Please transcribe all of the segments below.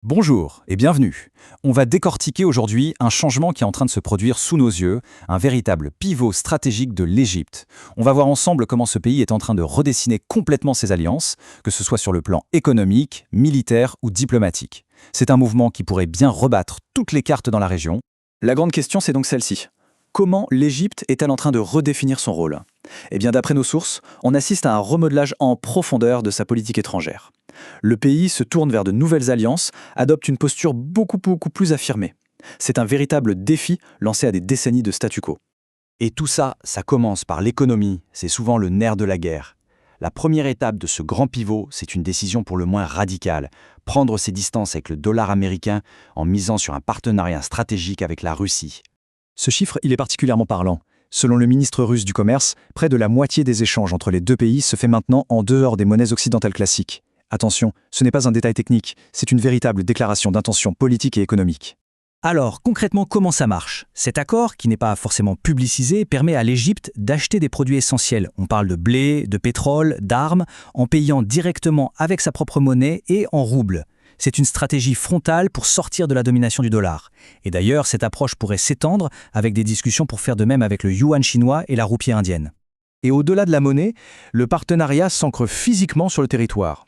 Bonjour et bienvenue. On va décortiquer aujourd'hui un changement qui est en train de se produire sous nos yeux, un véritable pivot stratégique de l'Égypte. On va voir ensemble comment ce pays est en train de redessiner complètement ses alliances, que ce soit sur le plan économique, militaire ou diplomatique. C'est un mouvement qui pourrait bien rebattre toutes les cartes dans la région. La grande question, c'est donc celle-ci. Comment l'Égypte est-elle en train de redéfinir son rôle ? Eh bien, d'après nos sources, on assiste à un remodelage en profondeur de sa politique étrangère. Le pays se tourne vers de nouvelles alliances, adopte une posture beaucoup plus affirmée. C'est un véritable défi lancé à des décennies de statu quo. Et tout ça, ça commence par l'économie, c'est souvent le nerf de la guerre. La première étape de ce grand pivot, c'est une décision pour le moins radicale, prendre ses distances avec le dollar américain en misant sur un partenariat stratégique avec la Russie. Ce chiffre, il est particulièrement parlant. Selon le ministre russe du Commerce, près de la moitié des échanges entre les deux pays se fait maintenant en dehors des monnaies occidentales classiques. Attention, ce n'est pas un détail technique, c'est une véritable déclaration d'intention politique et économique. Alors, concrètement, comment ça marche ? Cet accord, qui n'est pas forcément publicisé, permet à l'Égypte d'acheter des produits essentiels. On parle de blé, de pétrole, d'armes, en payant directement avec sa propre monnaie et en roubles. C'est une stratégie frontale pour sortir de la domination du dollar. Et d'ailleurs, cette approche pourrait s'étendre avec des discussions pour faire de même avec le yuan chinois et la roupie indienne. Et au-delà de la monnaie, le partenariat s'ancre physiquement sur le territoire.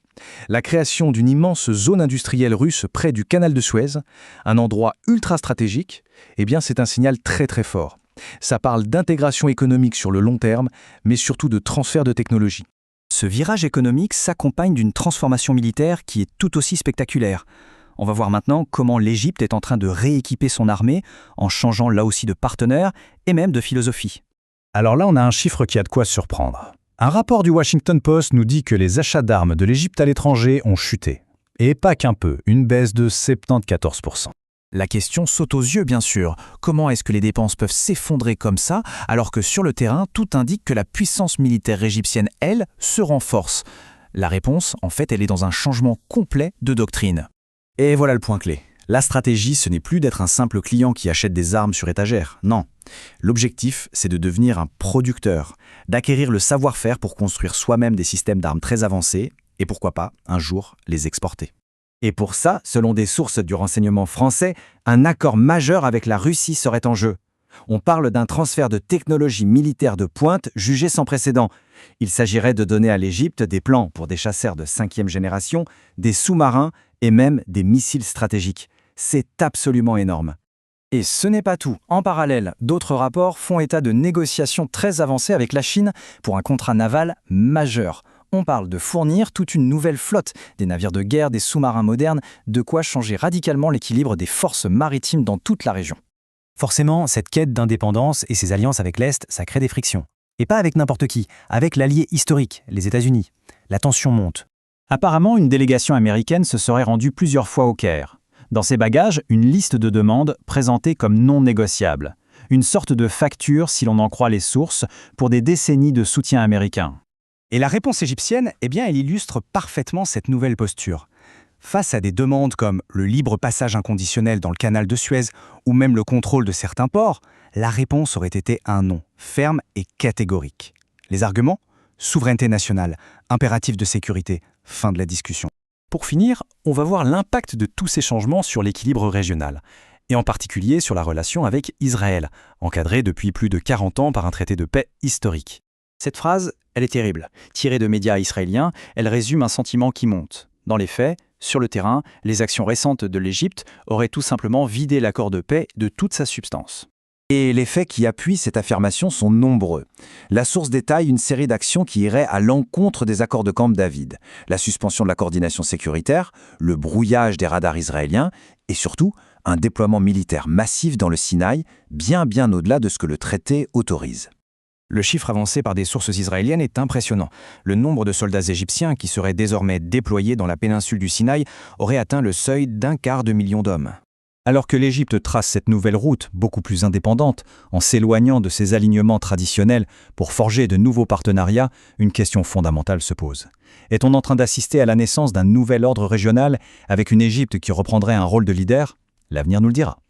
La création d'une immense zone industrielle russe près du canal de Suez, un endroit ultra stratégique, eh bien c'est un signal très fort. Ça parle d'intégration économique sur le long terme, mais surtout de transfert de technologie. Ce virage économique s'accompagne d'une transformation militaire qui est tout aussi spectaculaire. On va voir maintenant comment l'Égypte est en train de rééquiper son armée en changeant là aussi de partenaire et même de philosophie. Alors là, on a un chiffre qui a de quoi surprendre. Un rapport du Washington Post nous dit que les achats d'armes de l'Égypte à l'étranger ont chuté. Et pas qu'un peu, une baisse de 74%. La question saute aux yeux, bien sûr. Comment est-ce que les dépenses peuvent s'effondrer comme ça, alors que sur le terrain, tout indique que la puissance militaire égyptienne, elle, se renforce ? La réponse, en fait, elle est dans un changement complet de doctrine. Et voilà le point clé. La stratégie, ce n'est plus d'être un simple client qui achète des armes sur étagère, non. L'objectif, c'est de devenir un producteur, d'acquérir le savoir-faire pour construire soi-même des systèmes d'armes très avancés et pourquoi pas, un jour, les exporter. Et pour ça, selon des sources du renseignement français, un accord majeur avec la Russie serait en jeu. On parle d'un transfert de technologie militaire de pointe jugé sans précédent. Il s'agirait de donner à l'Égypte des plans pour des chasseurs de 5e génération, des sous-marins et même des missiles stratégiques. C'est absolument énorme. Et ce n'est pas tout. En parallèle, d'autres rapports font état de négociations très avancées avec la Chine pour un contrat naval majeur. On parle de fournir toute une nouvelle flotte, des navires de guerre, des sous-marins modernes, de quoi changer radicalement l'équilibre des forces maritimes dans toute la région. Forcément, cette quête d'indépendance et ses alliances avec l'Est, ça crée des frictions. Et pas avec n'importe qui, avec l'allié historique, les États-Unis. La tension monte. Apparemment, une délégation américaine se serait rendue plusieurs fois au Caire. Dans ses bagages, une liste de demandes présentée comme non négociables. Une sorte de facture, si l'on en croit les sources, pour des décennies de soutien américain. Et la réponse égyptienne, eh bien, elle illustre parfaitement cette nouvelle posture. Face à des demandes comme le libre passage inconditionnel dans le canal de Suez ou même le contrôle de certains ports, la réponse aurait été un non, ferme et catégorique. Les arguments ? Souveraineté nationale, impératif de sécurité, fin de la discussion. Pour finir, on va voir l'impact de tous ces changements sur l'équilibre régional, et en particulier sur la relation avec Israël, encadrée depuis plus de 40 ans par un traité de paix historique. Cette phrase, elle est terrible. Tirée de médias israéliens, elle résume un sentiment qui monte. Dans les faits, sur le terrain, les actions récentes de l'Égypte auraient tout simplement vidé l'accord de paix de toute sa substance. Et les faits qui appuient cette affirmation sont nombreux. La source détaille une série d'actions qui iraient à l'encontre des accords de Camp David, la suspension de la coordination sécuritaire, le brouillage des radars israéliens et surtout un déploiement militaire massif dans le Sinaï, bien au-delà de ce que le traité autorise. Le chiffre avancé par des sources israéliennes est impressionnant. Le nombre de soldats égyptiens qui seraient désormais déployés dans la péninsule du Sinaï aurait atteint le seuil d'1/4 million d'hommes. Alors que l'Égypte trace cette nouvelle route, beaucoup plus indépendante, en s'éloignant de ses alignements traditionnels pour forger de nouveaux partenariats, une question fondamentale se pose. Est-on en train d'assister à la naissance d'un nouvel ordre régional avec une Égypte qui reprendrait un rôle de leader ? L'avenir nous le dira.